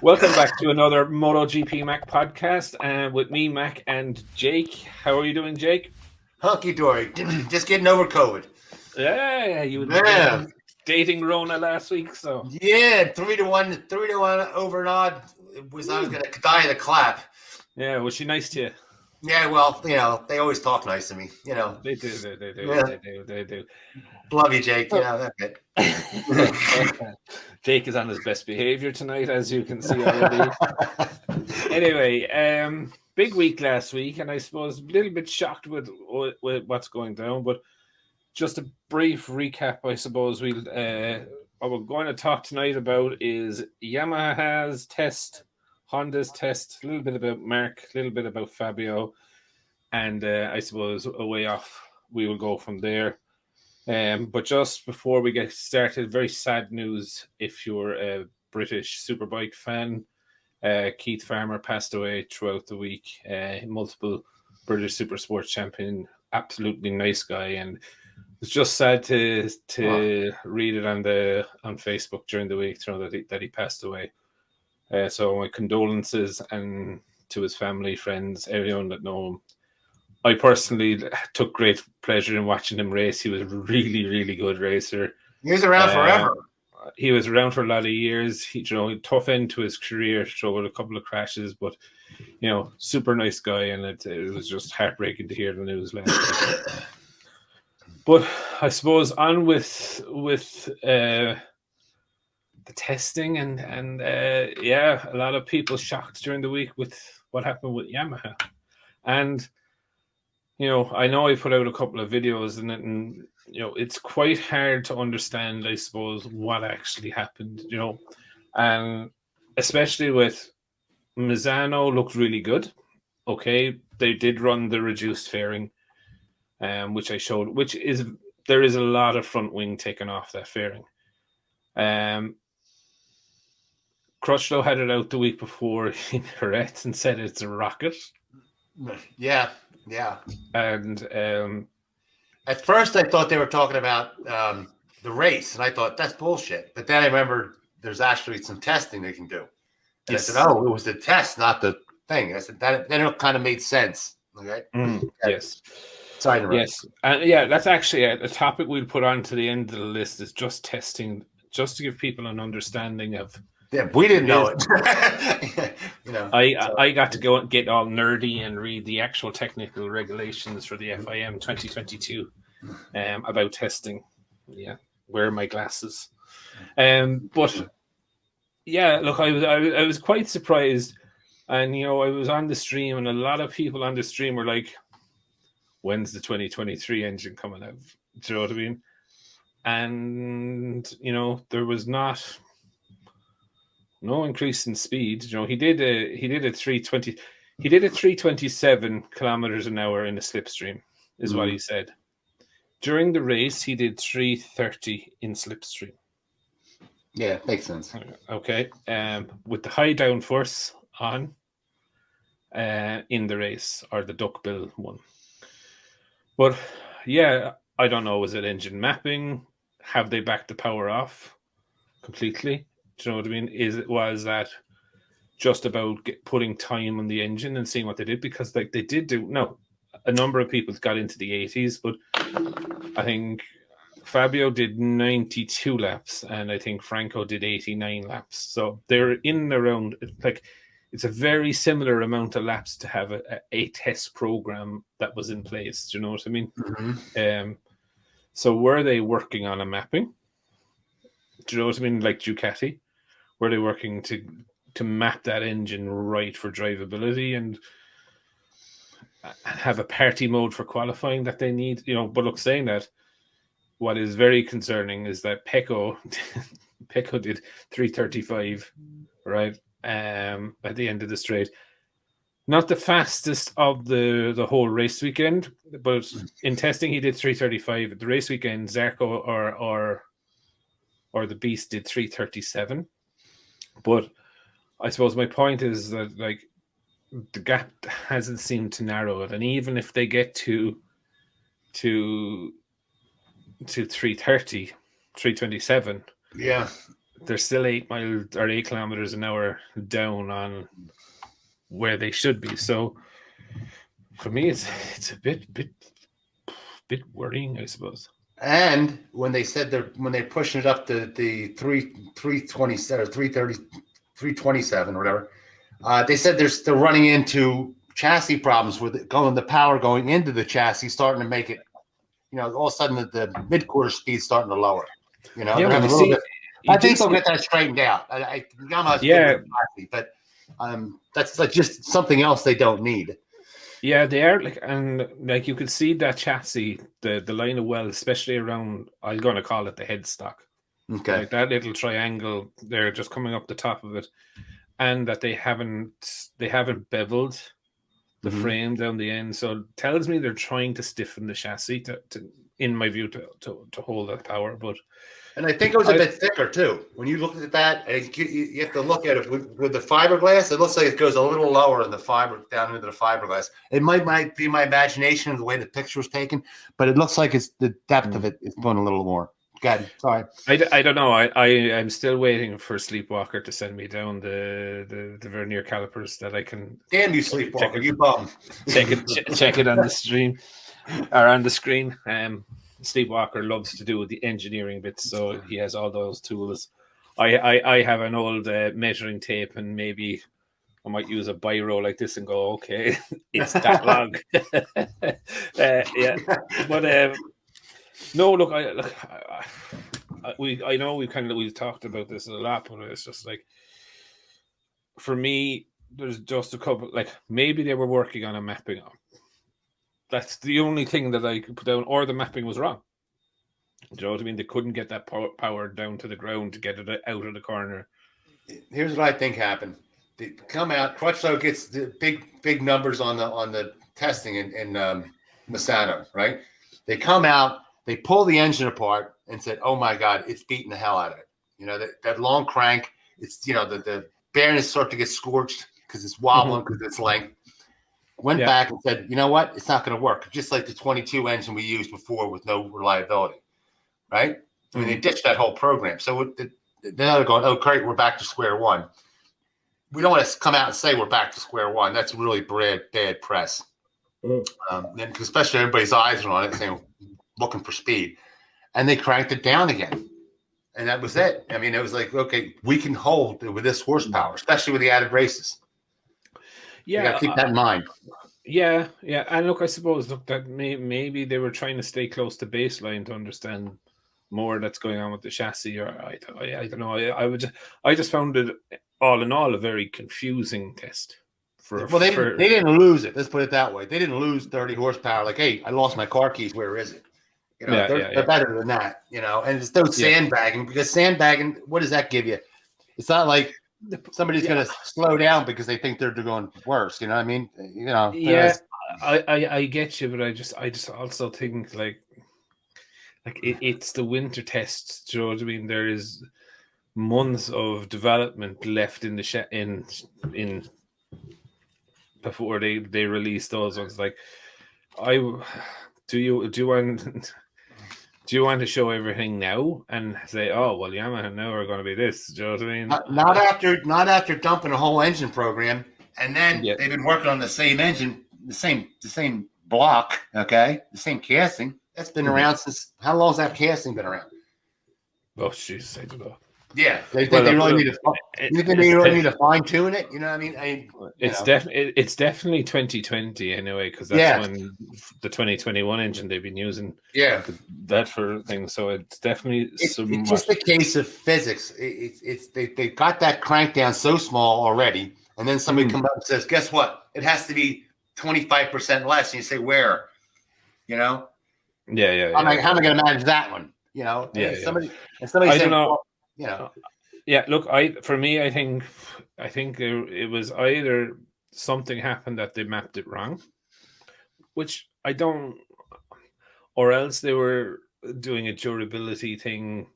Welcome back to another MotoGP Mac podcast, and with me, Mac and Jake. How are you doing, Jake? Hunky dory. Just getting over COVID. Yeah, you were Man. dating Rona last week, so Yeah, 3-1 over and odd. I was gonna die in a clap. yeah. Was she nice to you? Yeah, well, they always talk nice to me. They do, they do, Yeah, they do, they do. love you, Jake. Oh. That's it. Jake is on his best behavior tonight, as you can see already. Anyway, big week last week, and I suppose a little bit shocked with what's going down, but just a brief recap, I suppose. What we're going to talk tonight about is Yamaha's test, Honda's test, a little bit about Mark, a little bit about Fabio, and I suppose a way off we will go from there. But just before we get started, very sad news if you're a British Superbike fan. Keith Farmer passed away throughout the week. Multiple British Supersport champion, absolutely nice guy, and it's just sad to read it on Facebook during the week, that he passed away. So my condolences and to his family, friends, everyone that know him. I personally took great pleasure in watching him race. He was a really, really good racer. He was around forever. He was around for a lot of years. Tough end to his career, with a couple of crashes, but super nice guy, and it was just heartbreaking to hear the news last week. But I suppose on with the testing and a lot of people shocked during the week with what happened with Yamaha. And I know I put out a couple of videos and it's quite hard to understand, I suppose, what actually happened, and especially with Misano looked really good. Okay, they did run the reduced fairing, which I showed, there is a lot of front wing taken off that fairing. Crutchlow had it out the week before in Jerez and said it's a rocket. Yeah. And at first I thought they were talking about the race, and I thought that's bullshit. But then I remembered there's actually some testing they can do. And yes. I said, oh, it was the test, not the thing. I said, then it kind of made sense. Okay. Yes. Sorry to interrupt. Yes. And that's actually a topic we'll put on to the end of the list, is just testing, just to give people an understanding of. Yeah, we didn't know it. I got to go and get all nerdy and read the actual technical regulations for the FIM 2022 about testing. Yeah, wear my glasses. But yeah, look, I was quite surprised, and I was on the stream, and a lot of people on the stream were like, "When's the 2023 engine coming out?" Do you know what I mean? And there was no increase in speed. He did a 320. He did a 327 kilometers an hour in a slipstream, is what he said. During the race, he did 330 in slipstream. Yeah, makes sense. Okay, with the high downforce on in the race, or the duckbill one. But yeah, I don't know. Was it engine mapping? Have they backed the power off completely? Do you know what I mean? Was that just about putting time on the engine and seeing what they did? Because they did a number of people got into the 80s, but I think Fabio did 92 laps, and I think Franco did 89 laps. So they're in and around, it's a very similar amount of laps to have a test program that was in place. Do you know what I mean? Mm-hmm. So were they working on a mapping? Do you know what I mean? Like Ducati? Were they working to map that engine right for drivability and have a party mode for qualifying that they need? But look, saying that, what is very concerning is that Pecco did 335, right? At the end of the straight. Not the fastest of the whole race weekend, but in testing he did 335. At the race weekend, Zarco or the Beast did 337. But I suppose my point is that the gap hasn't seemed to narrow it, and even if they get to 330, 327, yeah, they're still 8 miles or 8 kilometers an hour down on where they should be. So for me, it's a bit worrying, I suppose. And when they said they're pushing it up to the 327 or 330, 327 or whatever, they said they're running into chassis problems with the power going into the chassis, starting to make it, all of a sudden the mid-quarter speed's starting to lower. They're having a little bit. I think they'll get that straightened out. Yamaha's good with chassis, but that's just something else they don't need. Yeah, they are you could see that chassis, the line of well, especially around, I'm going to call it the headstock. Okay. Like that little triangle, they're just coming up the top of it, and that they haven't beveled the frame down the end. So it tells me they're trying to stiffen the chassis to in my view, to hold that power. And I think it was a bit thicker too. When you look at that, you have to look at it with the fiberglass. It looks like it goes a little lower in the fiber, down into the fiberglass. It might be my imagination of the way the picture was taken, but it looks like it's the depth of it is going a little more. God, sorry. I don't know. I'm still waiting for Sleepwalker to send me down the vernier calipers that I can. Damn you, Sleepwalker! You bum. Check it on the stream or on the screen. Sleepwalker loves to do the engineering bits, so he has all those tools. I have an old measuring tape, and maybe I might use a biro like this and go, okay, it's that long. Yeah, but no, look, I know we've talked about this a lot, but it's just like, for me, there's just a couple, like maybe they were working on a mapping. That's the only thing that I could put down, or the mapping was wrong. Do you know what I mean? They couldn't get that power down to the ground to get it out of the corner. Here's what I think happened. They come out, Crutchlow gets the big numbers on the testing in Misano, right? They come out, they pull the engine apart and said, oh my God, it's beating the hell out of it. That long crank, it's, the bearings start to get scorched because it's wobbling because it's length. Went back and said, you know what? It's not going to work. Just like the 22 engine we used before with no reliability, right? I mean, they ditched that whole program. So now they're going, oh, great, we're back to square one. We don't want to come out and say we're back to square one. That's really bad press. And especially everybody's eyes are on it, saying, looking for speed. And they cranked it down again. And that was it. I mean, it was like, okay, we can hold with this horsepower, especially with the added races. Yeah, you got to keep that in mind. Yeah, and look, I suppose that maybe they were trying to stay close to baseline to understand more that's going on with the chassis, or I don't know. I just found it all in all a very confusing test. They didn't lose it. Let's put it that way. They didn't lose 30 horsepower. Like, hey, I lost my car keys. Where is it? They're better than that. And it's no sandbagging, because sandbagging, what does that give you? It's not like somebody's going to slow down because they think they're going worse. You know what I mean? I get you, but I just also think like it's the winter test. Do you know what I mean? There is months of development left in the in before they release those ones. Like, do you want to show everything now and say, oh well, Yamaha now are going to be this? Do you know what I mean? Not after dumping a whole engine program, and then they've been working on the same engine, the same block, okay, the same casting. That's been around since, how long has that casting been around? Oh, Jesus, I don't know. Yeah, they really need to fine tune it. You know what I mean? It's definitely 2020 anyway, because that's when the 2021 engine they've been using. Yeah, that for things. So it's definitely it's just a case of physics. They got that crank down so small already, and then somebody comes up and says, "Guess what? It has to be 25% less." And you say, "Where?" You know? Yeah. How am I going to manage that one? You know? Somebody I saying, don't know. well, you know. Yeah, look, for me, I think it was either something happened that they mapped it wrong, which I don't, or else they were doing a durability thing.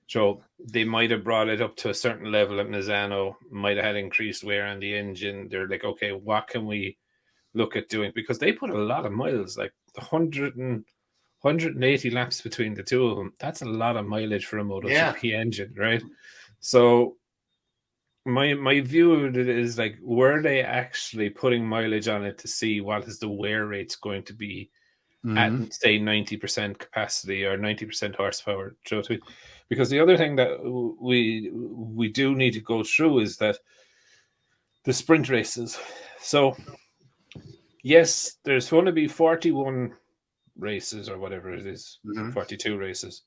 So they might have brought it up to a certain level at Misano, might have had increased wear on the engine. They're like, okay, what can we look at doing? Because they put a lot of miles, like 180 laps between the two of them. That's a lot of mileage for a MotoGP engine, right? So my view of it is like, were they actually putting mileage on it to see what is the wear rate's going to be at, say, 90% capacity or 90% horsepower? Because the other thing that we do need to go through is that the sprint races. So yes, there's going to be 41 races or whatever it is, 42 races,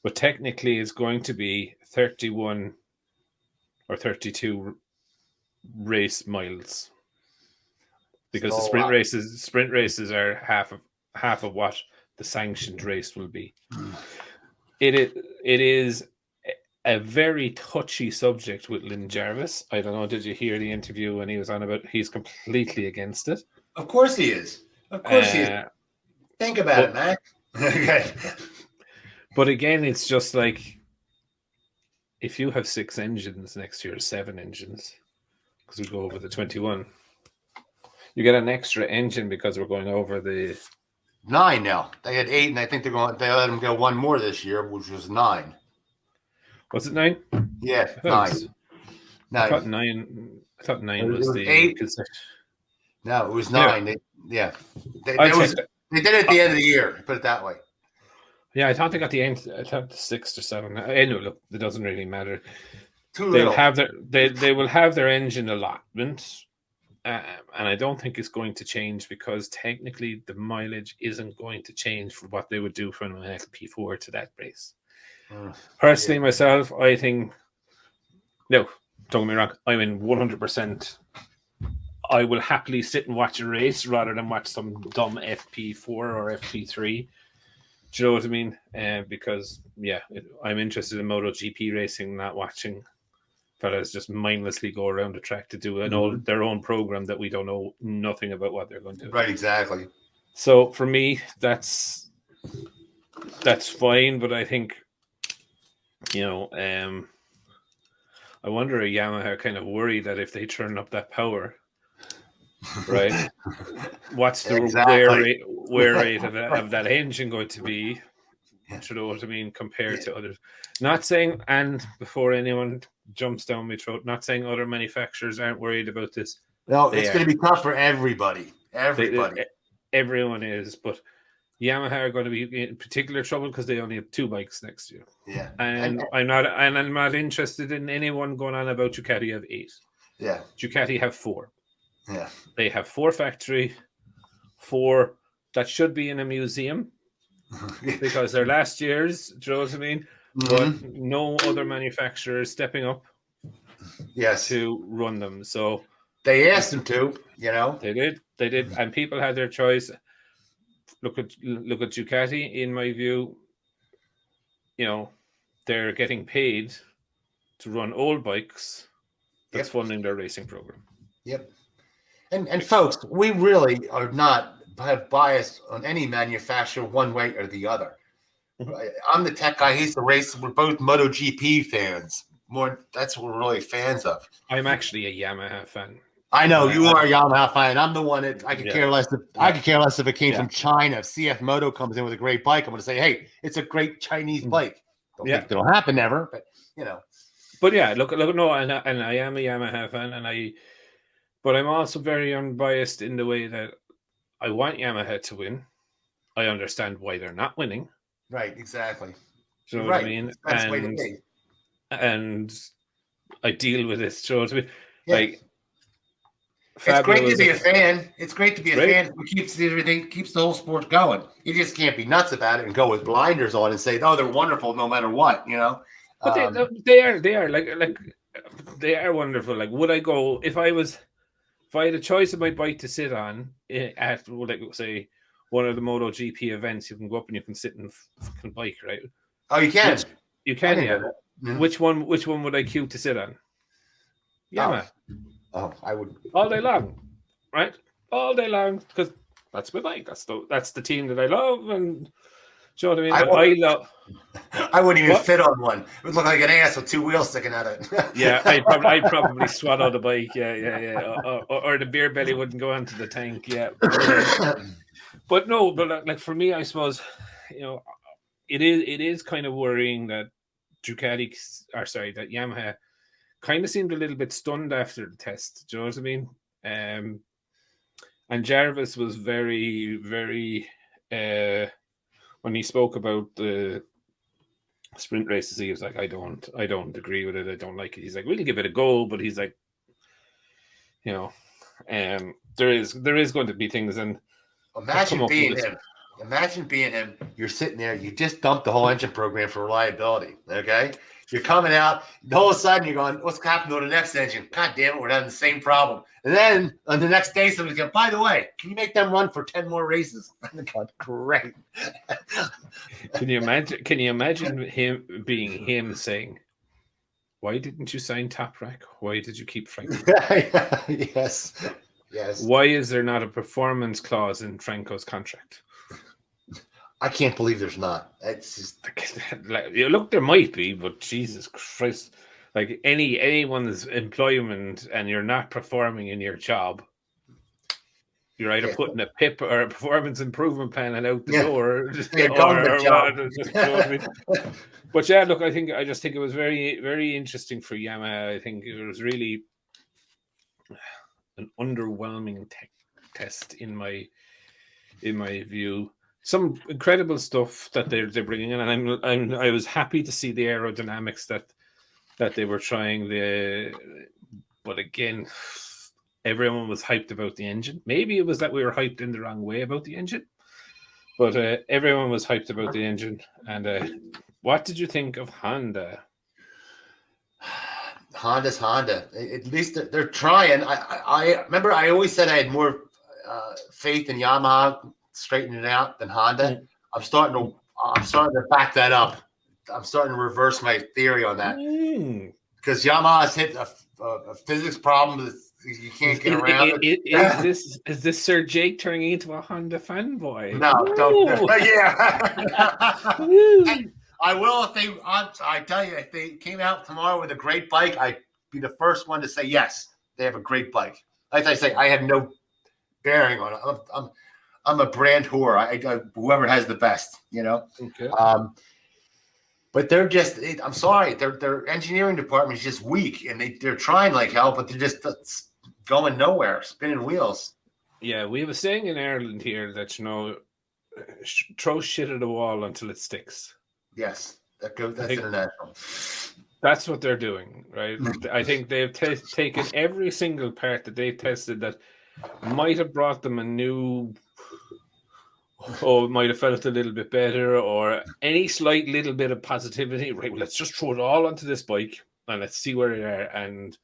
but technically it's going to be 31 or 32 race miles, because the sprint races are half of what the sanctioned race will be. It is a very touchy subject with Lynn Jarvis. I don't know, did you hear the interview when he was on about he's completely against it? Of course he is. Of course he is. Think about it, man. Okay. But again, it's just like, if you have 6 engines next year, 7 engines, because we go over the 21, you get an extra engine because we're going over the 9 now. They had 8, and I think they let them go one more this year, which was 9. Was it 9? Yeah, 9. I thought 9. I thought 9 was the 8. No, it was 9. Yeah. They did it at the end of the year. Put it that way. Yeah, I thought they got the end. I thought the 6 or 7. Anyway, look, it doesn't really matter. They will have their engine allotment, and I don't think it's going to change, because technically the mileage isn't going to change for what they would do from an LP4 to that race. Personally, myself, I think, no, don't get me wrong, I'm in 100%. I will happily sit and watch a race rather than watch some dumb FP4 or FP3. Do you know what I mean? Because, I'm interested in MotoGP racing, not watching fellas just mindlessly go around the track to do their own program that we don't know nothing about what they're going to do. Right, exactly. So for me, that's fine, but I think, I wonder if Yamaha are kind of worried that if they turn up that power, right, what's the wear rate of that engine going to be? You know what I mean, compared to others. Not saying, and before anyone jumps down my throat, not saying other manufacturers aren't worried about this. No, it's going to be tough for everybody. Everyone is, but Yamaha are going to be in particular trouble because they only have 2 bikes next year. Yeah, and I'm not interested in anyone going on about Ducati have 8. Yeah, Ducati have 4. Yeah, they have 4 factory, 4 that should be in a museum. Because they're last year's, do you know what I mean? But no other manufacturer is stepping up to run them. So they asked them to, They did, and people had their choice. Look at Ducati, in my view, they're getting paid to run old bikes that's funding their racing program. Yep. And folks, we really are not have bias on any manufacturer one way or the other. I'm the tech guy. He's the race. We're both MotoGP fans. That's what we're really fans of. I'm actually a Yamaha fan. I know you are a Yamaha fan. I'm the one that I could care less. I could care less if it came from China. If CF Moto comes in with a great bike, I'm going to say, hey, it's a great Chinese bike. Don't think it'll happen ever, but But yeah, look, no, and I am a Yamaha fan, but I'm also very unbiased in the way that I want Yamaha to win. I understand why they're not winning. Right, exactly. Do you know what I mean? And I deal with it. Do you know what I mean? Like, it's great to be a fan. It's great to be a fan. It keeps everything, keeps the whole sport going. You just can't be nuts about it and go with blinders on and say, "Oh, they're wonderful no matter what." But they are like they are wonderful. Like, would I go if I had a choice of my bike to sit on at, like, say, one of the MotoGP events? You can go up and you can sit and bike, right? Oh, you can. You can, yeah. Which one would I queue to sit on? Yamaha. Oh, I would all day long, right? All day long, because that's my bike. That's the team that I love, and do you know what I mean? I wouldn't even fit on one. It would look like an ass with 2 wheels sticking out of it. Yeah, I'd probably swallow the bike. Yeah. Or the beer belly wouldn't go onto the tank. Yeah. But like for me, I suppose, it is kind of worrying that that Yamaha kind of seemed a little bit stunned after the test. Do you know what I mean? And Jarvis was very, very when he spoke about the sprint races, he was like, I don't agree with it. I don't like it. He's like, we'll give it a go, but he's like, you know, there is going to be things. And imagine being him. Imagine being him. You're sitting there. You just dumped the whole engine program for reliability. Okay, you're coming out. All of a sudden, you're going, "What's happening to the next engine? God damn it, we're having the same problem." And then on the next day, somebody's going, "By the way, can you make them run for 10 more races?" And God, great. Can you imagine him being him saying, "Why didn't you sign Toprak? Why did you keep Franco?" Yes. Why is there not a performance clause in Franco's contract? I can't believe there's not. It's just look, there might be, but Jesus Christ, like anyone's employment, and you're not performing in your job, you're either putting a PIP or a performance improvement plan out the door, But yeah, look, I just think it was very, very interesting for Yamaha. I think it was really an underwhelming test in my view. Some incredible stuff that they're bringing in, and I was happy to see the aerodynamics that they were trying. But again, everyone was hyped about the engine. Maybe it was that we were hyped in the wrong way about the engine, but everyone was hyped about the engine. And what did you think of Honda? Honda's Honda. At least they're trying. I remember I always said I had more faith in Yamaha straightening it out than Honda. I'm starting to back that up. I'm starting to reverse my theory on that because Yamaha's hit a physics problem that you can't get around. Is this Sir Jake turning into a Honda fanboy? No, don't. Yeah. I will if they. I tell you, if they came out tomorrow with a great bike, I'd be the first one to say yes. They have a great bike. Like I say, I have no bearing on it. I'm a brand whore. I whoever has the best, you know. Okay. But they're just. I'm sorry. Their engineering department is just weak, and they're trying like hell, but they're just going nowhere, spinning wheels. Yeah, we have a saying in Ireland here that throw shit at a wall until it sticks. Yes, that's international. That's what they're doing, right? I think they've taken every single part that they've tested that might have brought them a new, might have felt a little bit better, or any slight little bit of positivity. Right, well, let's just throw it all onto this bike and let's see where they are. And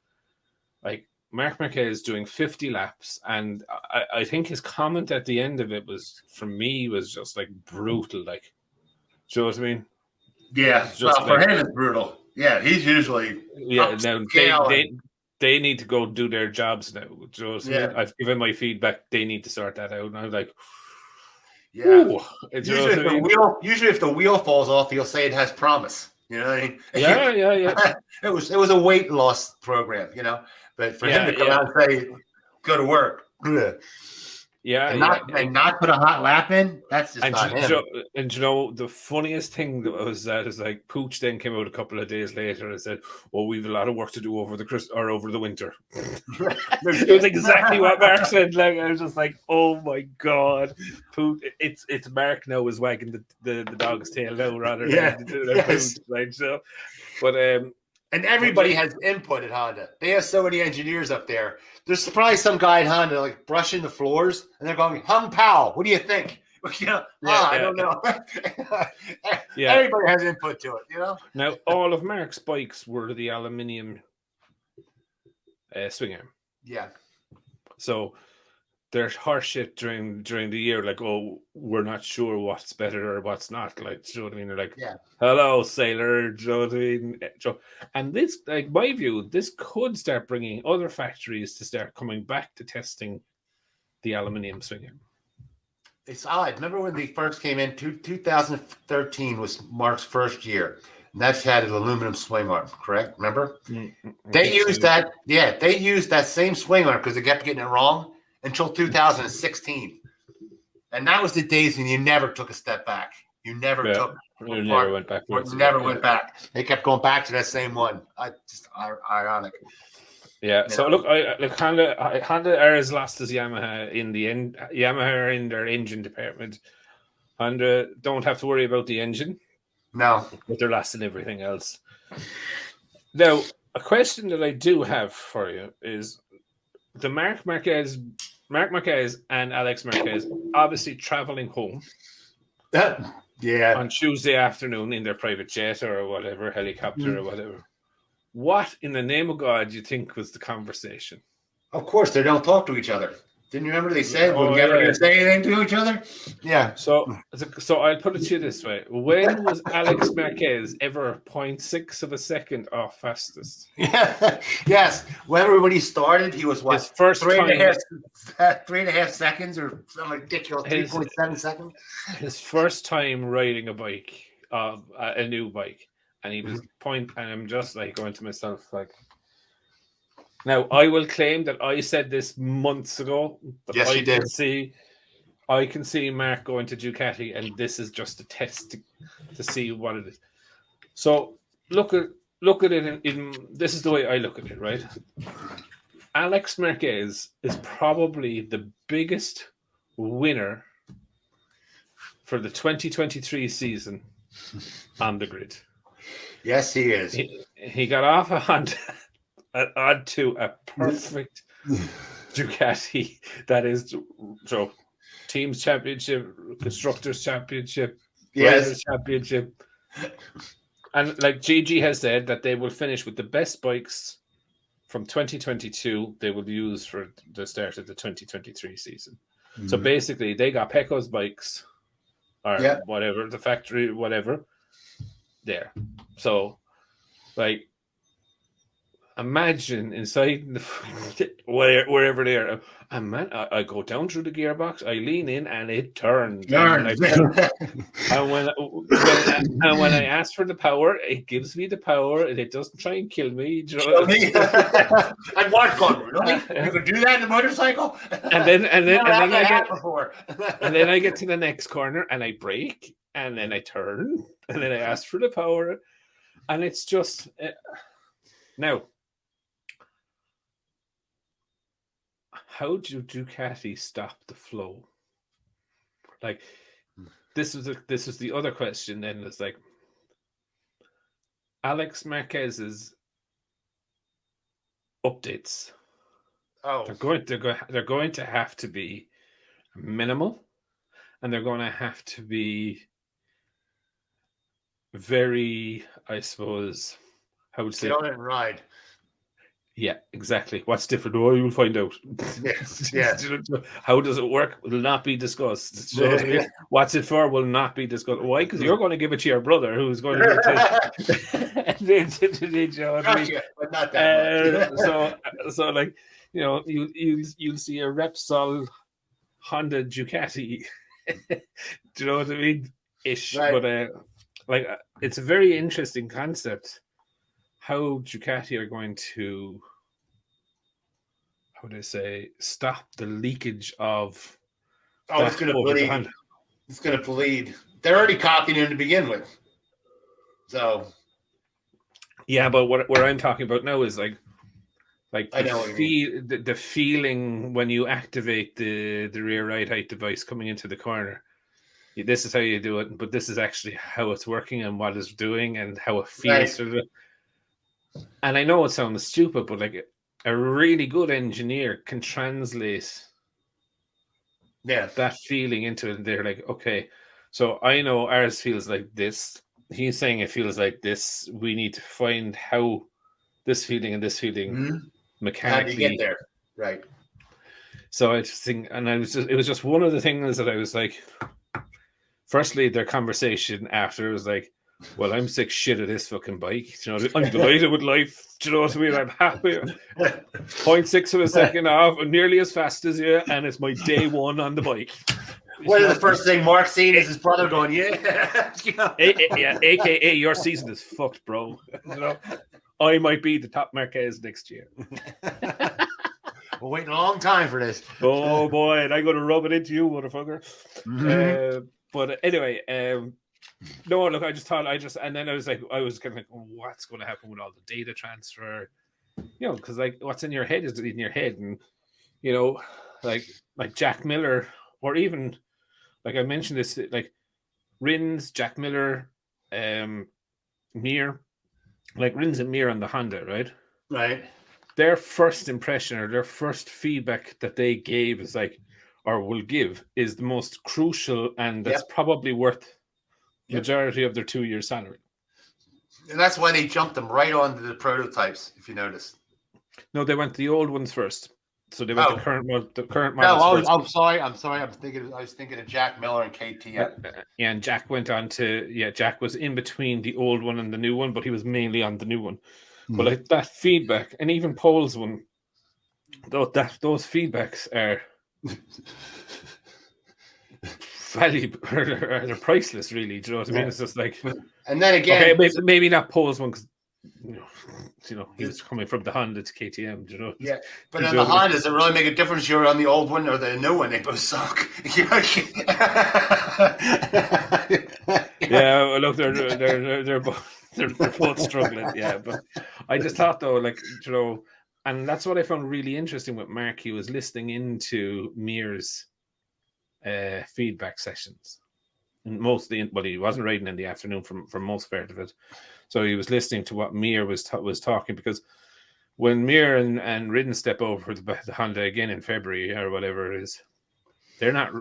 like Marc Marquez doing 50 laps, and I think his comment at the end of it was, for me, was just like brutal. Like, do you know what I mean? Yeah, well, for him it's brutal. Yeah, he's usually now they need to go do their jobs now. So I've given my feedback. They need to sort that out. And I was like, usually if the wheel falls off, he'll say it has promise. You know what I mean? Yeah. It was a weight loss program, you know. But for him to come out and say, go to work. And not put a hot lap in, that's just not him. And you know, the funniest thing was that is like Pooch then came out a couple of days later and said, "Oh, we've a lot of work to do over the winter." It was exactly what Mark said. Like, I was just like, "Oh my god, Pooch!" It's Mark now is wagging the dog's tail now rather than Pooch. Like so, but and everybody has input at Honda. They have so many engineers up there. There's probably some guy at Honda like brushing the floors, and they're going, "Hung Pao, what do you think?" You know, I don't know. Everybody has input to it, you know. Now, all of Mark's bikes were the aluminium swing arm. Yeah. So there's horseshit during the year, like, oh, we're not sure what's better or what's not. Like, do you know what I mean? They're like, hello, sailor. Do you know what I mean? And this, like, my view, this could start bringing other factories to start coming back to testing the aluminium swing arm. It's odd. Remember when they first came in? 2013 was Mark's first year. And that's had an aluminum swing arm, correct? Remember? They used that. Yeah, they used that same swing arm because they kept getting it wrong until 2016. And that was the days when you never took a step back. You never took You never went backwards. You never went back. They kept going back to that same one. Just ironic. Yeah. So look, Honda are as last as Yamaha in the end. Yamaha are in their engine department. Honda don't have to worry about the engine. No, but they're last in everything else. Now, a question that I do have for you is the Marc Marquez and Alex Marquez obviously traveling home. Yeah. On Tuesday afternoon in their private jet or whatever, helicopter or whatever. What in the name of God do you think was the conversation? Of course, they don't talk to each other. Didn't you remember they said we're never going to say anything to each other? Yeah. So I'll put it to you this way. When was Alex Marquez ever 0.6 of a second off fastest? Yeah. Yes. When he started, he was what? His first 3.5 seconds or something ridiculous, 3.7 seconds. His first time riding a bike, a new bike. And he was and I'm just like going to myself like, now I will claim that I said this months ago. Yes, you did. I can see Mark going to Ducati, and this is just a test to see what it is. So look at it in this is the way I look at it, right? Alex Marquez is probably the biggest winner for the 2023 season on the grid. Yes, he is. He got off a Honda onto a perfect Ducati that is so teams championship, constructors championship, riders championship, and like Gigi has said that they will finish with the best bikes from 2022. They will use for the start of the 2023 season. Mm-hmm. So basically, they got Pecco's bikes or whatever the factory, whatever. There. So, like, imagine inside wherever they are. And man, I go down through the gearbox, I lean in, and it turns. And when I ask for the power, it gives me the power, and it doesn't try and kill me. You know? And what going? Really? You can do that in a motorcycle? And then I get to the next corner, and I brake, and then I turn, and then I ask for the power, and it's just now. How do Ducati stop the flow? Like this is the other question. Then it's like Alex Marquez's updates. Oh, they're going to have to be minimal, and they're going to have to be very, I suppose, how would say, get on it and ride. Yeah, exactly. What's different? Oh, you'll find out. Yes. How does it work? Will not be discussed. What's it for? Will not be discussed. Why? Because you're going to give it to your brother, who's going to give it to Gotcha, but not that much. So like, you know, you'll see a Repsol Honda Ducati. Do you know what I mean? Ish, right. But it's a very interesting concept. How Ducati are going to, how would I say, stop the leakage of? Oh, it's going to bleed. It's going to bleed. They're already copying him to begin with. So. Yeah, but what I'm talking about now is like I know the feeling when you activate the rear ride height device coming into the corner. This is how you do it, but this is actually how it's working and what it's doing and how it feels. Right. And I know it sounds stupid, but like a really good engineer can translate that feeling into it. And they're like, okay, so I know ours feels like this. He's saying it feels like this. We need to find how this feeling and this feeling mechanically. How do you get there? Right. So I just think, and it was just one of the things that I was like, firstly, their conversation after it was like, well, I'm sick shit of this fucking bike. You know, I'm delighted with life. Do you know what I mean? I'm happy. 0.6 of a second off, nearly as fast as you, and it's my day one on the bike. What is the first thing Mark's seen is his brother going, yeah. AKA your season is fucked, bro. You know, I might be the top Marquez next year. We're waiting a long time for this. Oh boy, and I'm going to rub it into you, motherfucker. But anyway, No, look, I just thought and then I was kind of like, oh, what's going to happen with all the data transfer? Because like what's in your head is in your head, and like Jack Miller, or even like I mentioned this, like Rins, Jack Miller, Mir, like Rins and Mir on the Honda, right? Right. Their first impression or their first feedback that they gave is like, or will give, is the most crucial, and that's probably worth majority of their 2-year salary. And that's why they jumped them right onto the prototypes, if you noticed. No, they went the old ones first. So they went the current models first. I'm sorry. I was thinking of Jack Miller and KTM. And Jack went on to Jack was in between the old one and the new one, but he was mainly on the new one. Mm-hmm. But like that feedback, and even Paul's one, those feedbacks are valuable, or they're priceless, really. Do you know what I mean? It's just like, and then again, okay, maybe not Paul's one because he's coming from the Honda to KTM. Do you know? Yeah, but on the Honda, does it really make a difference? You're on the old one or the new one? They both suck. Yeah, well, look, they're both struggling. Yeah, but I just thought though, like, and that's what I found really interesting with Mark. He was listening into Mir's feedback sessions, and mostly, well, he wasn't riding in the afternoon for most part of it, so he was listening to what Mir was talking, because when Mir and Ridden step over the Honda again in February or whatever it is, they're not,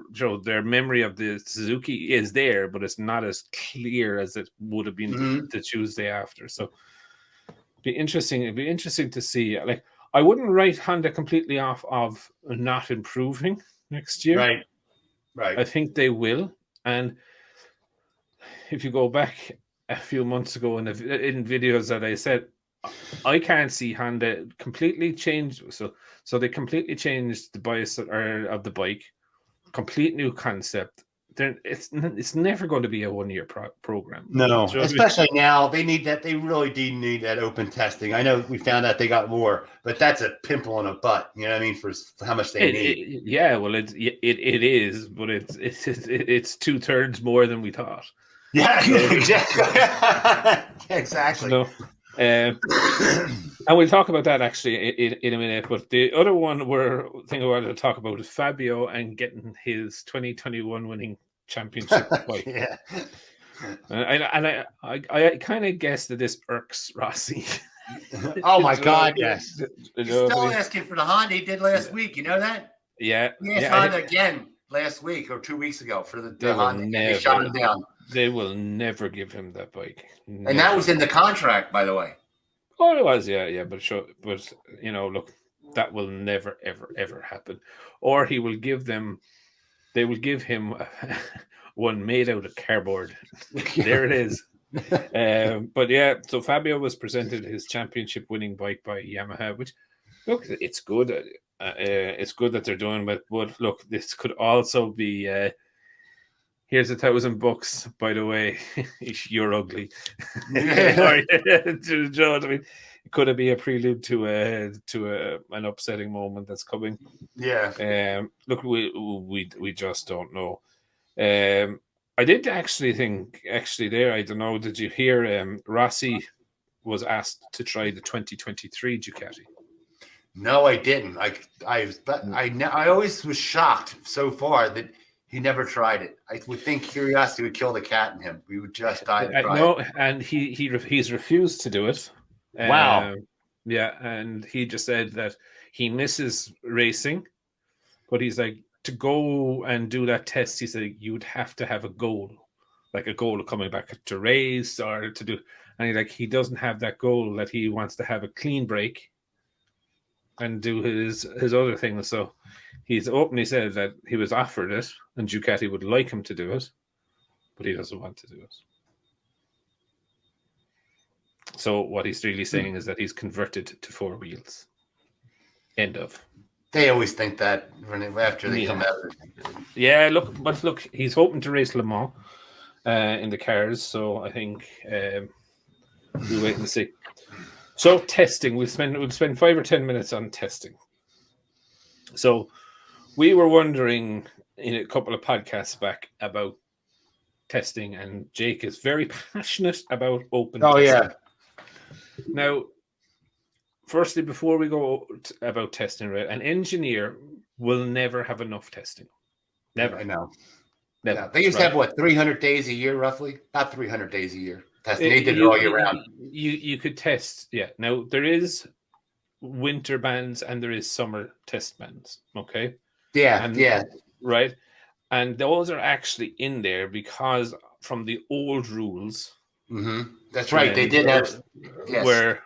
their memory of the Suzuki is there, but it's not as clear as it would have been the Tuesday after. So it'd be interesting to see. Like, I wouldn't write Honda completely off of not improving next year. Right. I think they will. And if you go back a few months ago in videos that I said, I can't see Honda completely change. So they completely changed the bias of the bike, complete new concept. It's never going to be a 1-year program. No, especially now. They need that. They really do need that open testing. I know we found out they got more, but that's a pimple in a butt. You know what I mean? For how much they need. Well, it is, but it's 2/3 more than we thought. Yeah, exactly. And we'll talk about that actually in a minute. But the other thing I wanted to talk about is Fabio and getting his 2021 winning championship bike. Yeah. And I kind of guess that this irks Rossi. Oh my God, yes. He's still asking for the Honda he did last week. You know that? Yeah. He asked Honda again last week or 2 weeks ago for the Honda. They shot him down. They will never give him that bike. Never. And that was in the contract, by the way. Oh, it was, yeah. But look, that will never, ever, ever happen. Or they will give him one made out of cardboard. There it is. But yeah, so Fabio was presented his championship winning bike by Yamaha, which, look, it's good. It's good that they're doing it. But look, this could also be. Here's $1,000, by the way. You're ugly. It could be a prelude to an upsetting moment that's coming. Yeah. Look, we just don't know. I did actually think there. I don't know. Did you hear? Rossi was asked to try the 2023 Ducati. No, I didn't. I always was shocked so far that he never tried it. I would think curiosity would kill the cat in him. We would just die to try it. And he's refused to do it. Wow. Yeah, and he just said that he misses racing, but he's like, to go and do that test, he said you would have to have a goal, like a goal of coming back to race or to do. And he doesn't have that goal, that he wants to have a clean break and do his other things. So he's openly said that he was offered it and Ducati would like him to do it, but he doesn't want to do it. So what he's really saying is that he's converted to 4 wheels. End of. They always think that after they come out. Yeah, look, he's hoping to race Le Mans in the cars, so I think we'll wait and see. So testing, we'll spend 5 or 10 minutes on testing. So we were wondering in a couple of podcasts back about testing, and Jake is very passionate about open Oh testing. yeah. Now, firstly, before we go about testing, right, an engineer will never have enough testing. Never. I know. Never. No. They used to have what 300 days a year, roughly. About 300 days a year testing. They did it all year round. You could test. Yeah. Now there is winter bands and there is summer test bands. Okay. Yeah. And, yeah. Right. And those are actually in there because from the old rules. Mm-hmm. That's right. They did have where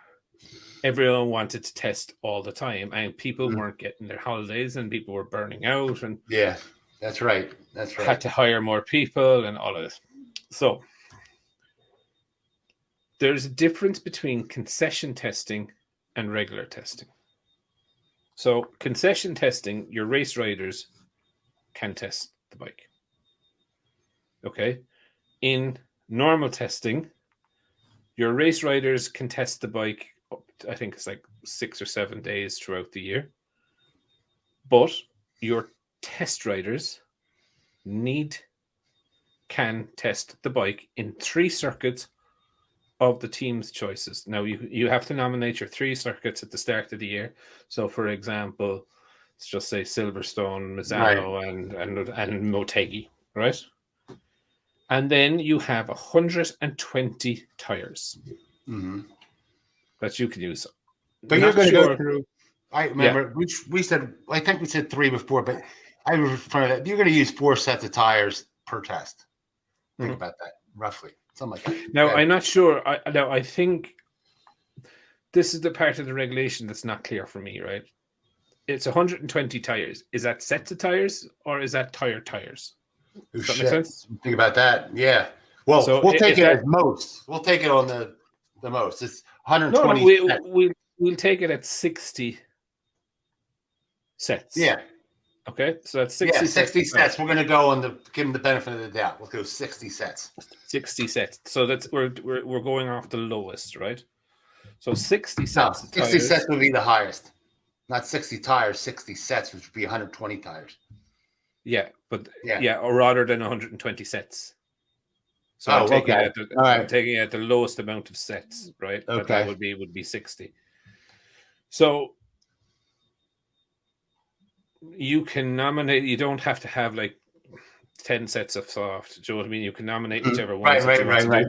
everyone wanted to test all the time, and people weren't getting their holidays, and people were burning out, and yeah, that's right. That's right. Had to hire more people and all of this. So there's a difference between concession testing and regular testing. So concession testing, your race riders can test the bike. Okay. In normal testing, your race riders can test the bike up to, I think it's like 6 or 7 days throughout the year. But your test riders can test the bike in 3 circuits of the team's choices. Now you have to nominate your 3 circuits at the start of the year. So for example, let's just say Silverstone, Misano, right, and Motegi, right? And then you have 120 tires that you can use. But you're going to go through. I remember we said, I think we said 3 before, but I was referring to that. You're going to use 4 sets of tires per test. Think about that, roughly. Something like that. Now, I'm not sure. I think this is the part of the regulation that's not clear for me, right? It's 120 tires. Is that sets of tires or is that tires? Does that make sense? Think about that. Yeah. Well, so we'll take it as most. We'll take it on the most. It's 120. No, we'll take it at 60 sets. Yeah. Okay, so that's 60 sets. 60 sets. We're going to go on give them the benefit of the doubt. We'll go 60 sets. 60 sets. So that's we're going off the lowest, right? So 60 sets. No, 60 sets would be the highest. Not 60 tires, 60 sets, which would be 120 tires. Yeah, but or rather than 120 sets. So I'm taking it at the lowest amount of sets, right? Okay. That would be 60. So you can nominate. You don't have to have like 10 sets of soft. Do you know what I mean? You can nominate whichever one. Right.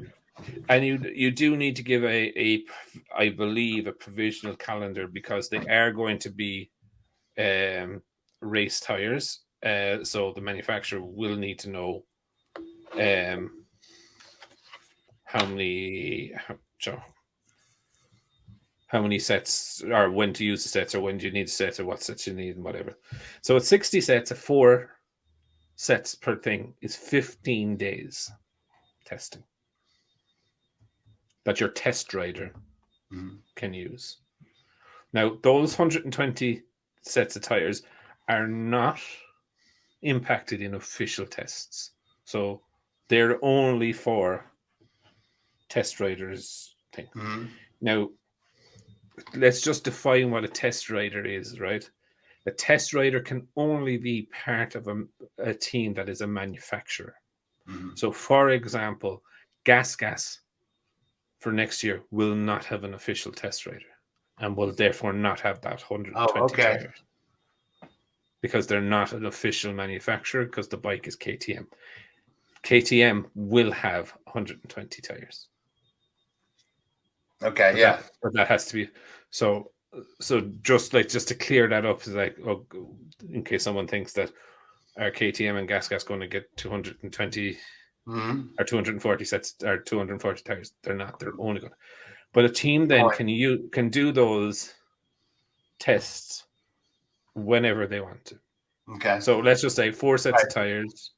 And you do need to give I believe a provisional calendar because they are going to be race tires. So the manufacturer will need to know how many sets, or when to use the sets, or when do you need the sets, or what sets you need, and whatever. So it's 60 sets, 4 sets per thing is 15 days testing that your test rider can use. Now, those 120 sets of tires are not impacted in official tests. So they're only for test riders thing. Now, let's just define what a test rider is, right? A test rider can only be part of a team that is a manufacturer. So, for example, Gas for next year will not have an official test rider and will therefore not have that 120 tires because they're not an official manufacturer because the bike is KTM. KTM will have 120 tires. Okay, but that has to be so just to clear that up, like, in case someone thinks that our KTM and Gas going to get 220 or 240 sets or 240 tires. They're not. They're only going. But a team then can do those tests whenever they want to. Okay. So let's just say 4 sets of tires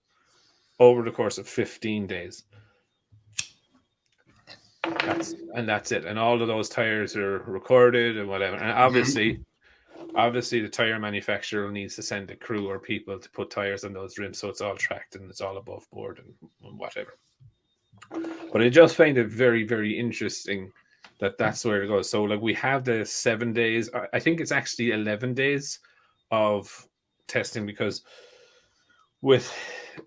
over the course of 15 days. That's it. And all of those tires are recorded and whatever. And obviously the tire manufacturer needs to send a crew or people to put tires on those rims, so it's all tracked and it's all above board and whatever. But I just find it very, very interesting that's where it goes. So like we have the 7 days. I think it's actually 11 days of testing because with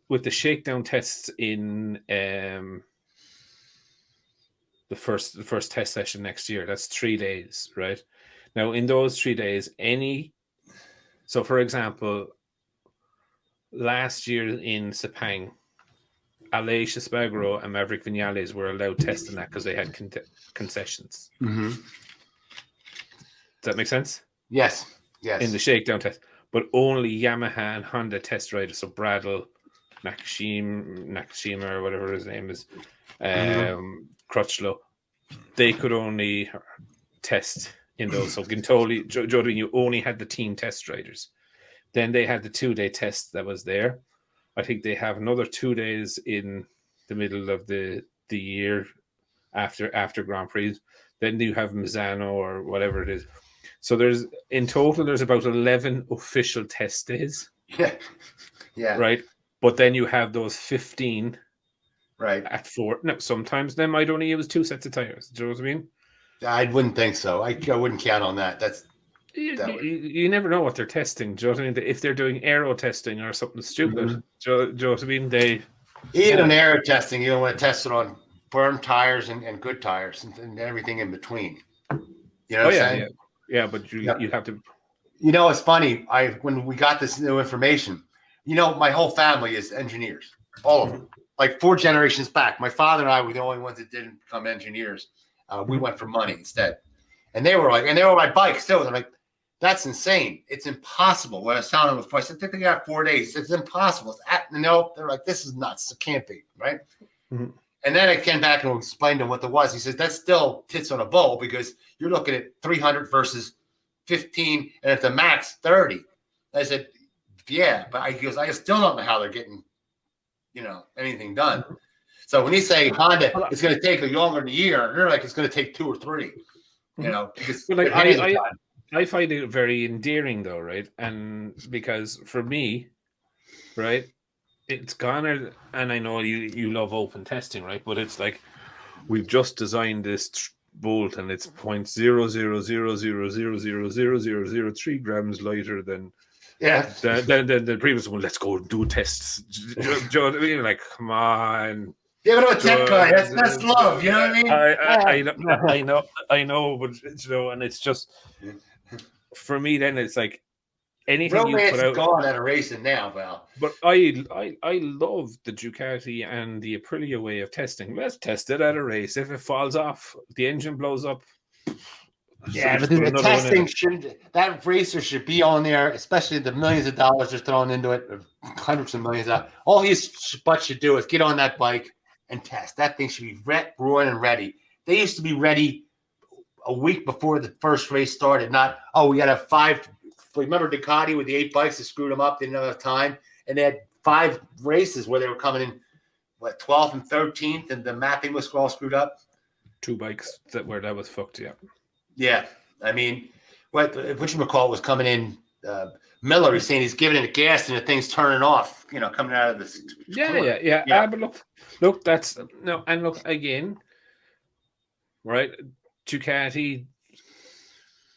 the shakedown tests in the first test session next year. That's 3 days, right? Now, in those 3 days, so for example, last year in Sepang, Aleix Espargaro and Maverick Vinales were allowed testing that because they had concessions. Mm-hmm. Does that make sense? Yes. In the shakedown test, but only Yamaha and Honda test riders, so Bradle, Nakashima, or whatever his name is, Crutchlow, they could only test in those. So Gintoli, Jordan, you only had the team test riders. Then they had the 2-day test that was there. I think they have another 2 days in the middle of the year after Grand Prix. Then you have Misano or whatever it is. So there's about 11 official test days. Yeah. Right. But then you have those 15 right at 4. No, sometimes they might only use 2 sets of tires. Do you know what I mean? I wouldn't think so. I wouldn't count on that. You never know what they're testing. Do you know what I mean? If they're doing aero testing or something stupid, do you know what I mean? Even aero testing, you don't want to test it on firm tires and good tires and everything in between. You know what I'm saying? Yeah, but you have to. You know, it's funny. When we got this new information, my whole family is engineers, all of them, like 4 generations back. My father and I were the only ones that didn't become engineers. We went for money instead, and they were my bikes too. They're like, that's insane. It's impossible. When I was telling them before, I said, I think they got 4 days. It's impossible. They're like, this is nuts. It can't be, right? Mm-hmm. And then I came back and explained to him what it was. He says, that's still tits on a bowl because you're looking at 300 versus 15, and at the max 30. I said, yeah, but I still don't know how they're getting, anything done. So when you say Honda, it's going to take a longer than a year, they're like, it's going to take 2 or 3, because I find it very endearing though, right? And because for me, right, it's gone, and I know you love open testing, right? But it's like, we've just designed this bolt and it's 0.000000003 grams lighter than the previous one. Let's go do tests. Do you know what I mean? Like, come on. Yeah, but a tech guy, that's love. You know what I mean? I know, but and it's just, for me, then it's like, anything you put out. Gone out of racing now, Val. But I love the Ducati and the Aprilia way of testing. Let's test it at a race. If it falls off, the engine blows up. Yeah, but the testing that racer should be on there, especially the millions of dollars they're throwing into it, hundreds of millions. All his butt should do is get on that bike and test. That thing should be roaring and ready. They used to be ready a week before the first race started. Not, we got to have 5. Remember Ducati with the 8 bikes that screwed them up? They didn't have time, and they had 5 races where they were coming in, 12th and 13th, and the mapping was all screwed up. 2 bikes that was fucked. Yeah, I mean, what you call was coming in. Miller is saying he's giving it a gas and the thing's turning off. Coming out of this. Yeah. But look, that's no, and look again, right? Ducati.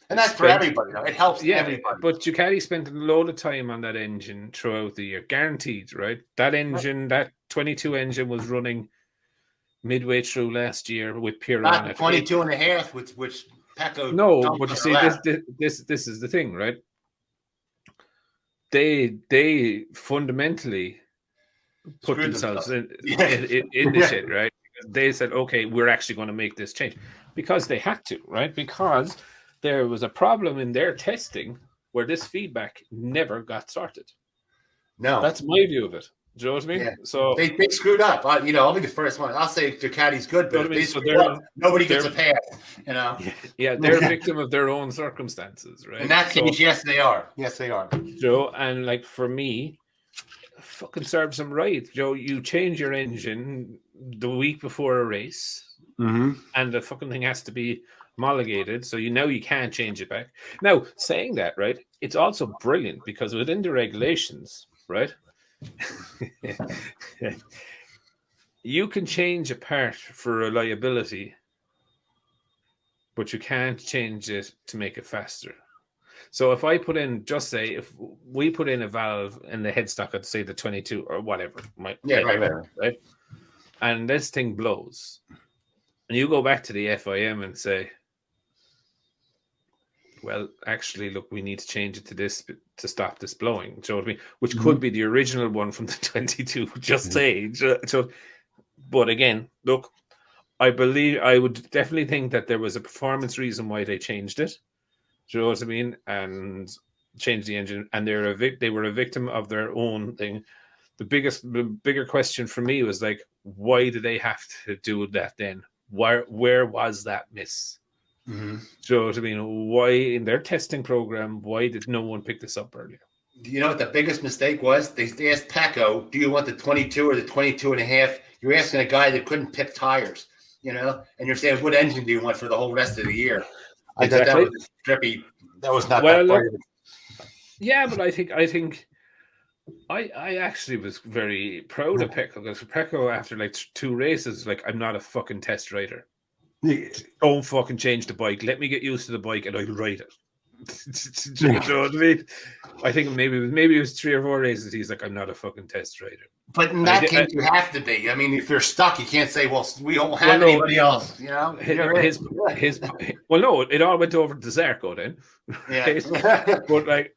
And that's for everybody. It helps everybody. But Ducati spent a load of time on that engine throughout the year, guaranteed, right? That engine, that 22 engine, was running midway through last year with Pirro on it. 22 and a half, which Pecco. No, but you see, this is the thing, right? They fundamentally put themselves in the shit, right? Because they said, okay, we're actually going to make this change because they had to, right? Because there was a problem in their testing where this feedback never got sorted. No, that's my view of it. Do you know what I mean? Yeah. So they screwed up. I'll be the first one. I'll say Ducati's good, but if they screw up, nobody gets a pass. Yeah, they're a victim of their own circumstances, right? In that case, yes, they are. Yes, they are. Joe, and like for me, fucking serves them right. Joe, you change your engine the week before a race, and the fucking thing has to be homologated, so you can't change it back. Now, saying that, right, it's also brilliant because within the regulations, right, you can change a part for reliability, but you can't change it to make it faster. So if I put in, just say, if we put in a valve in the headstock at say the 22 or whatever, right. And this thing blows, and you go back to the FIM and say, well, actually, look, we need to change it to this to stop this blowing. Do you know what I mean? Which could be the original one from the 22. Just say. So, but again, look, I would definitely think that there was a performance reason why they changed it. Do you know what I mean? And changed the engine, and they were a victim of their own thing. The bigger question for me was like, why do they have to do that then? Where was that miss? Mm-hmm. Do you know what I mean? Why in their testing program? Why did no one pick this up earlier? Do you know what the biggest mistake was? They asked Pecco, "Do you want the 22 or the 22 and a half?" You're asking a guy that couldn't pick tires, and you're saying, "What engine do you want for the whole rest of the year?" I thought that was trippy. That was not that brave. Yeah, but I think I actually was very proud of Pecco, because Pecco, after like 2 races, like, I'm not a fucking test rider. Don't fucking change the bike. Let me get used to the bike and I'll ride it. Do you know what I mean? I think maybe it was 3 or 4 races. He's like, I'm not a fucking test rider. But in that case, you have to be. I mean, if you're stuck, you can't say, "Well, we don't have anybody else." Well, no, it all went over to Zarco then. Yeah. But like,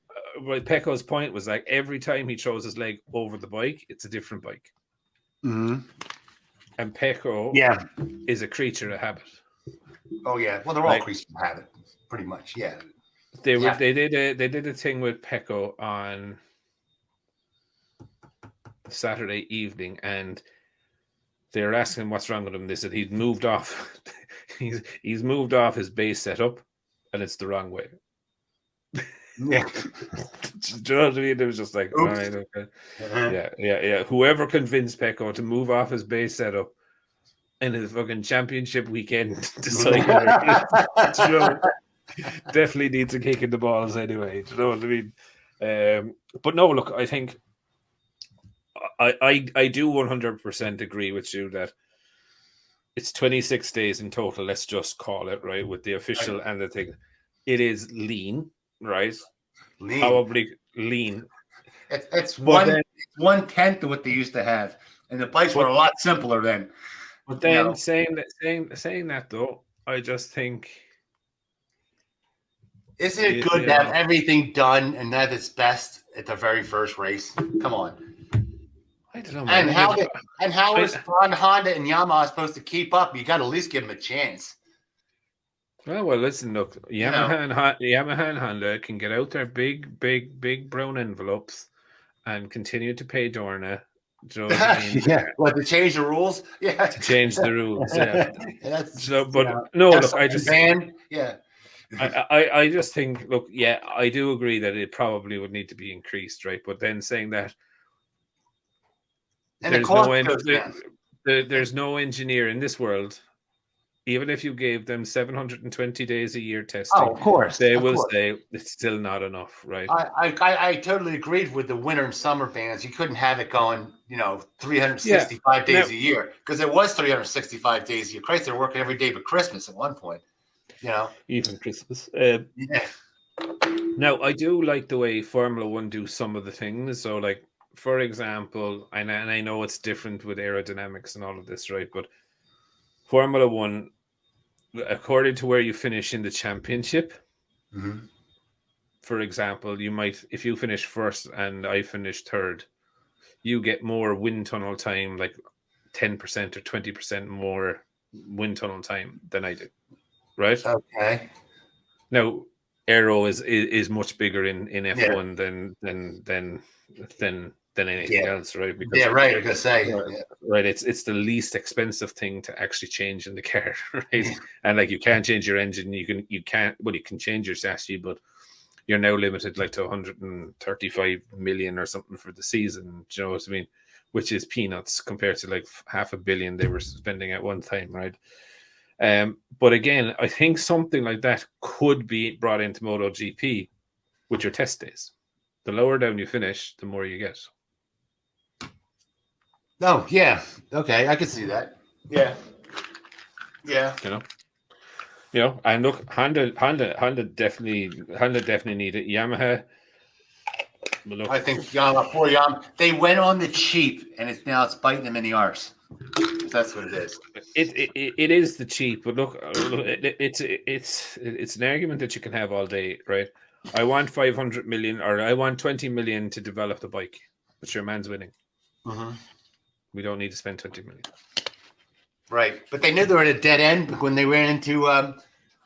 Pecco's point was like, every time he throws his leg over the bike, it's a different bike. Mm-hmm. And Pecco, is a creature of habit. Oh yeah, well, they're all creatures of habit, pretty much. Yeah. They did a thing with Pecco on Saturday evening, and they were asking him what's wrong with him. They said he's moved off. he's moved off his base setup, and it's the wrong way. Yeah. Do you know what I mean? It was just like, all right, okay. Yeah. Whoever convinced Pecco to move off his base setup in his fucking championship weekend definitely needs a kick in the balls anyway. Do you know what I mean? But no, look, I think I do 100% agree with you that it's 26 days in total. Let's just call it, right, with the official and the thing. It is lean, right? Lean. Probably lean. It's 1/10 of what they used to have, and the bikes were a lot simpler then. But then saying that though, I just think, isn't it good to have everything done and at its best at the very first race? Come on. I don't know, man. And how is Honda and Yamaha supposed to keep up? You got to at least give them a chance. Well, listen, look, Yamaha and Honda can get out their big brown envelopes and continue to pay Dorna. Do you know what I mean? What, to change the rules? Yeah, to change the rules. Yeah. Look, I just I just think, look, yeah, I do agree that it probably would need to be increased, right? But then saying that, and there's no engineer in this world, even if you gave them 720 days a year testing, of course, they will say it's still not enough, right? I totally agreed with the winter and summer bans. You couldn't have it going, 365 days a year, because it was 365 days a year. Christ, they're working every day but Christmas at one point, even Christmas. Now, I do like the way Formula One do some of the things. So, like, for example, and I know it's different with aerodynamics and all of this, right? But Formula One, according to where you finish in the championship, for example, you might, if you finish first and I finish third, you get more wind tunnel time, like 10% or 20% more wind tunnel time than I do, right? Okay. Now, aero is much bigger in F1 than anything else, right? Because, right. I was gonna say, right. It's the least expensive thing to actually change in the car, right? And like, you can't change your engine. You can change your chassis, but you're now limited like to 135 million or something for the season. Do you know what I mean? Which is peanuts compared to like $500 million they were spending at one time, right? But again, I think something like that could be brought into MotoGP with your test days. The lower down you finish, the more you get. Oh, yeah. Okay, I can see that. Yeah. You know? You know, and look, Honda definitely need it. Yamaha. Look, I think Yamaha, poor Yamaha, they went on the cheap, and it's biting them in the arse. That's what it is. It is the cheap, but look, it's an argument that you can have all day, right? I want 500 million, or I want 20 million to develop the bike, but your man's winning. Mm-hmm. We don't need to spend 20 million. Right, but they knew they were at a dead end when they ran into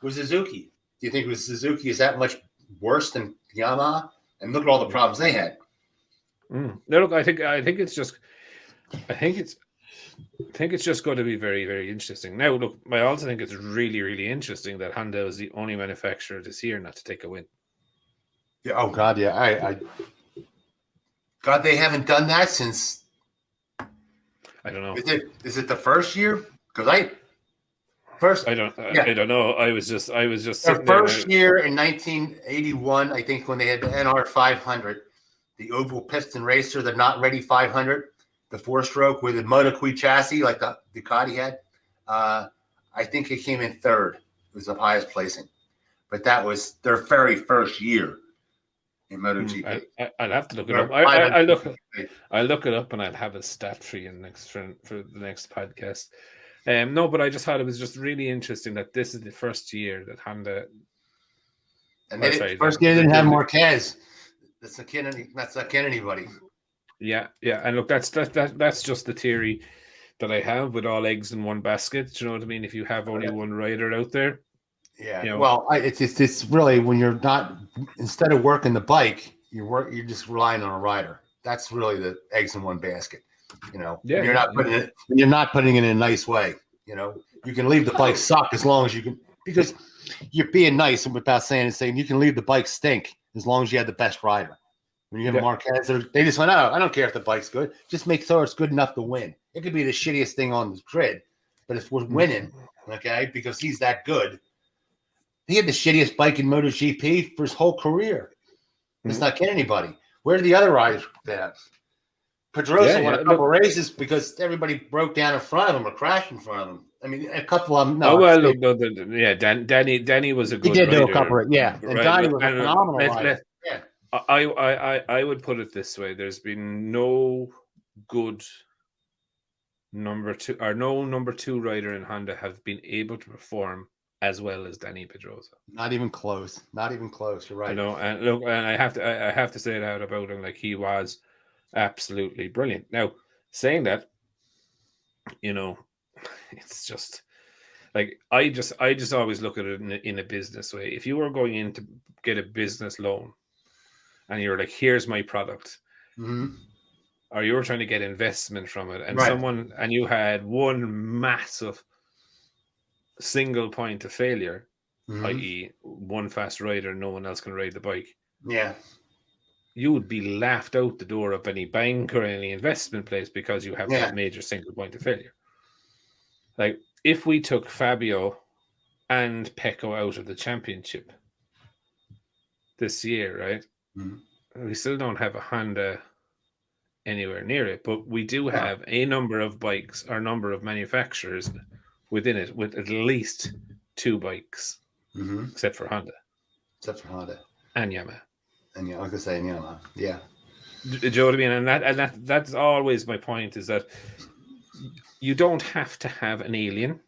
with Suzuki. Do you think with Suzuki is that much worse than Yamaha? And look at all the problems they had. No, look, I think it's just going to be very, very interesting. Now, look, I also think it's really, really interesting that Honda is the only manufacturer this year not to take a win. Yeah. Oh God, yeah. God, they haven't done that since. I don't know. Is it the first year? Because I don't know. I was just their first year in 1981, I think, when they had the NR 500, the oval piston racer, the not ready 500, the 4-stroke with the MotoGP chassis like the Ducati had. I think it came in third. It was the highest placing, but that was their very first year in MotoGP. I'll have to look it up. I'll look it up and I'll have a stat for you for the next podcast. No, but I just thought it was just really interesting that this is the first year that Honda. And first year they didn't have Marquez. That's not kidding anybody. Yeah, and look, that's just the theory that I have with all eggs in one basket. Do you know what I mean? If you have only one rider out there. Yeah. You know, well, it's really when you're not, instead of working the bike, you're just relying on a rider. That's really the eggs in one basket. You know, you're not putting it in a nice way. You know, you can leave the bike suck as long as you can, because you're being nice and without saying you can leave the bike stink as long as you have the best rider. When you have Marquez, they just went, oh, I don't care if the bike's good. Just make sure it's good enough to win. It could be the shittiest thing on the grid, but if we're winning, okay, because he's that good. He had the shittiest bike in MotoGP for his whole career. Let's not kid anybody. Where did the other riders have? Pedrosa won a couple races because everybody broke down in front of him or crashed in front of him. I mean, a couple of them. No, Danny was a good. He did rider. Do a couple. And Danny was a phenomenal rider. I would put it this way: there's been no good number two rider in Honda have been able to perform as well as Danny Pedrosa. Not even close. You're right. I know, and look, and I have to say that about him. Like, he was absolutely brilliant. Now, saying that, you know, it's just like I just always look at it in a business way. If you were going in to get a business loan, and you're like, here's my product, or you were trying to get investment from it, and you had one massive single point of failure, i.e., one fast rider, no one else can ride the bike. Yeah. You would be laughed out the door of any bank or any investment place because you have that major single point of failure. Like, if we took Fabio and Pecco out of the championship this year, right? We still don't have a Honda anywhere near it, but we do have a number of bikes or number of manufacturers within it with at least 2 bikes, except for Honda. And Yamaha. And I was gonna say Yamaha. Yeah. Do you know what I mean? And that's always my point, is that you don't have to have an alien.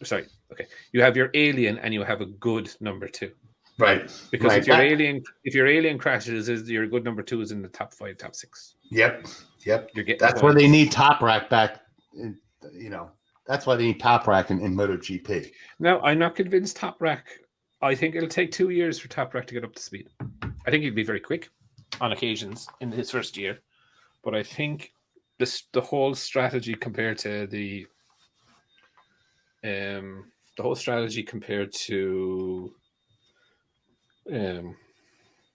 Sorry, okay. You have your alien and you have a good number 2. Right. Because if your alien crashes, your good number 2 is in the top 5, top 6. Yep. That's points. Where they need Top Rack back. You know, that's why they need Top Rack in MotoGP. No, I'm not convinced Top Rack. I think it'll take 2 years for Top Rack to get up to speed. I think he'd be very quick on occasions in his first year, but I think the whole strategy compared to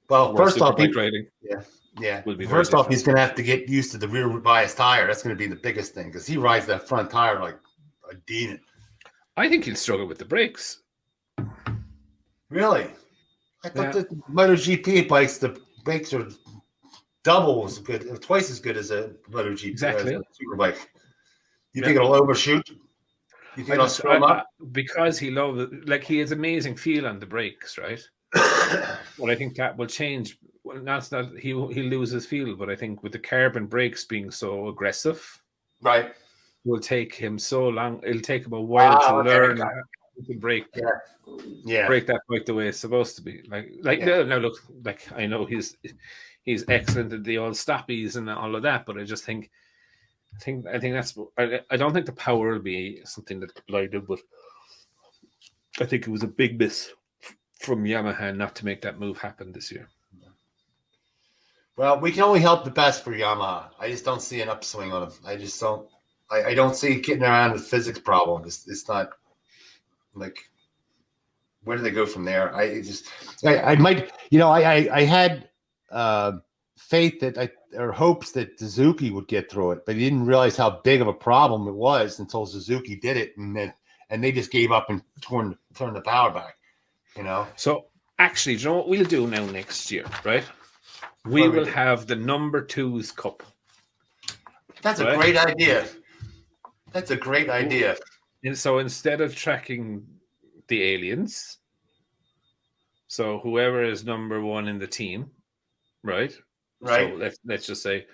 well, first off, riding. Yeah. First off, he's going to have to get used to the rear bias tire. That's going to be the biggest thing, because he rides that front tire like a demon. I think he'll struggle with the brakes. Really? I thought the MotoGP bikes, the brakes are double as good, twice as good as a MotoGP super bike. You think it'll overshoot? You think it'll screw him up? Because he loves it. Like, he has amazing feel on the brakes, right? Well, I think that will change. Well, not he'll lose his feel, but I think with the carbon brakes being so aggressive, right, it will take him so long. It'll take him a while to learn how to brake. Break that bike the way it's supposed to be. No, look, like, I know he's excellent at the old stoppies and all of that, but I just think that's. I don't think the power will be something that blinded, but I think it was a big miss from Yamaha not to make that move happen this year. Well, we can only help the best for Yamaha. I just don't see an upswing on them. I just don't. I don't see it getting around the physics problem. It's not like, where do they go from there? I might, I had faith or hopes that Suzuki would get through it, but I didn't realize how big of a problem it was until Suzuki did it, and they just gave up and turned the power back. So actually, do you know what we'll do now next year, right? We will have the number 2's cup. That's a great idea. That's a great idea. And so instead of tracking the aliens, so whoever is number 1 in the team, right? So let's just say,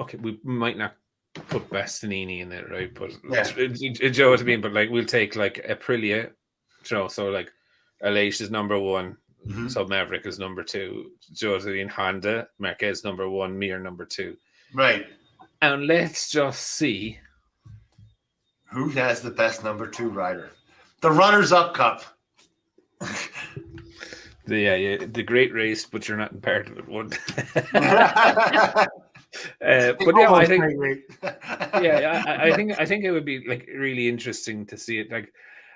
okay, we might not put Bastianini in it, right? But you know what I mean? But like, we'll take like Aprilia, so like Aleix is number 1, so Maverick is number 2, Josephine Honda, Marquez number 1, Mir number 2. Right. And let's just see who has the best number 2 rider. The runners-up cup. The great race, but you're not in part of it. One. But yeah, I think I think it would be like really interesting to see it. Like,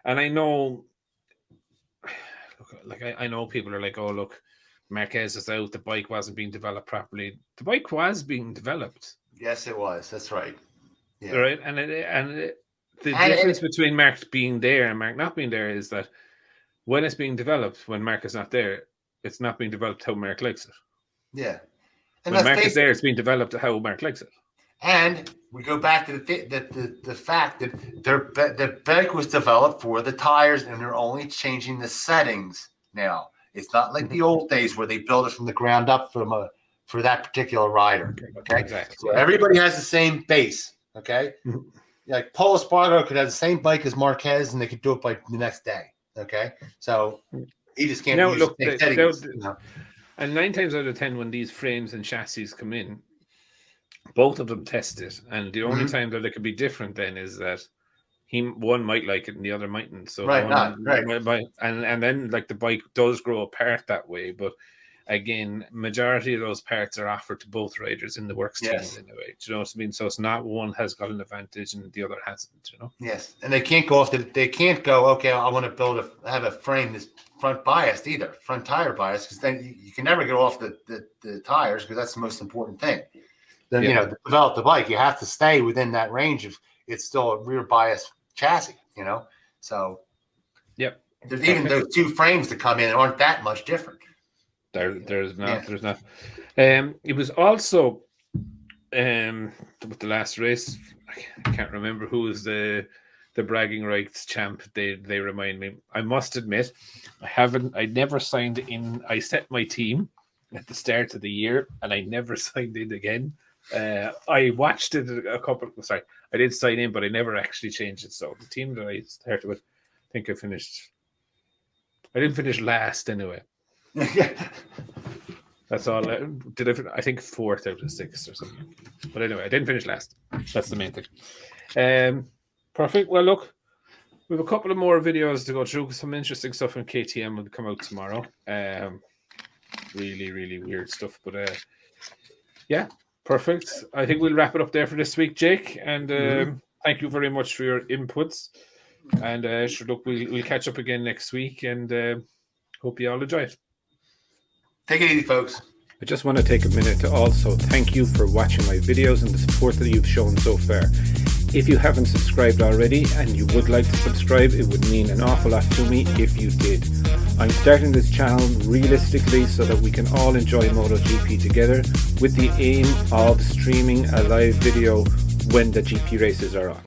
and I know, look, like I know people are like, oh look, Marquez is out. The bike wasn't being developed properly. The bike was being developed. Yes, it was. That's right. Yeah. Right, and the difference between Mark being there and Mark not being there is that when it's being developed, when Mark is not there, it's not being developed how Mark likes it. Yeah. And when Mark is there, it's being developed how Mark likes it. And we go back to the fact that the bike was developed for the tires, and they're only changing the settings now. It's not like the old days where they build it from the ground up for that particular rider. Okay, exactly. So everybody has the same base. Okay, like Paul Espargaro could have the same bike as Marquez, and they could do it by the next day. Okay, so he just can't use the settings. And 9 times out of 10, when these frames and chassis come in, both of them test it, and the only time that it could be different then is that one might like it and the other mightn't. So and then like the bike does grow apart that way, but again, majority of those parts are offered to both riders in the works teams anyway. Do you know what I mean? So it's not one has got an advantage and the other hasn't. Yes, and they can't go they can't go. Okay, I want to have a frame that's front biased either, front tire biased, because then you can never get off the tires, because that's the most important thing. Then to develop the bike, you have to stay within that range of it's still a rear bias chassis. So there's even those 2 frames that come in that aren't that much different. There's not. It was also with the last race. I can't remember who was the bragging rights champ. They remind me. I must admit, I never signed in. I set my team at the start of the year, and I never signed in again. I watched it I did sign in, but I never actually changed it. So the team that I started with, I think I didn't finish last anyway. That's all. I think 4th out of 6 or something. But anyway, I didn't finish last. That's the main thing. Perfect. Well, look, we have a couple of more videos to go through. Some interesting stuff in KTM will come out tomorrow. Really, really weird stuff. But yeah, perfect. I think we'll wrap it up there for this week, Jake. And thank you very much for your inputs. And look, we'll catch up again next week. And hope you all enjoy it. Take it easy, folks. I just want to take a minute to also thank you for watching my videos and the support that you've shown so far. If you haven't subscribed already and you would like to subscribe, it would mean an awful lot to me if you did. I'm starting this channel realistically so that we can all enjoy MotoGP together, with the aim of streaming a live video when the GP races are on.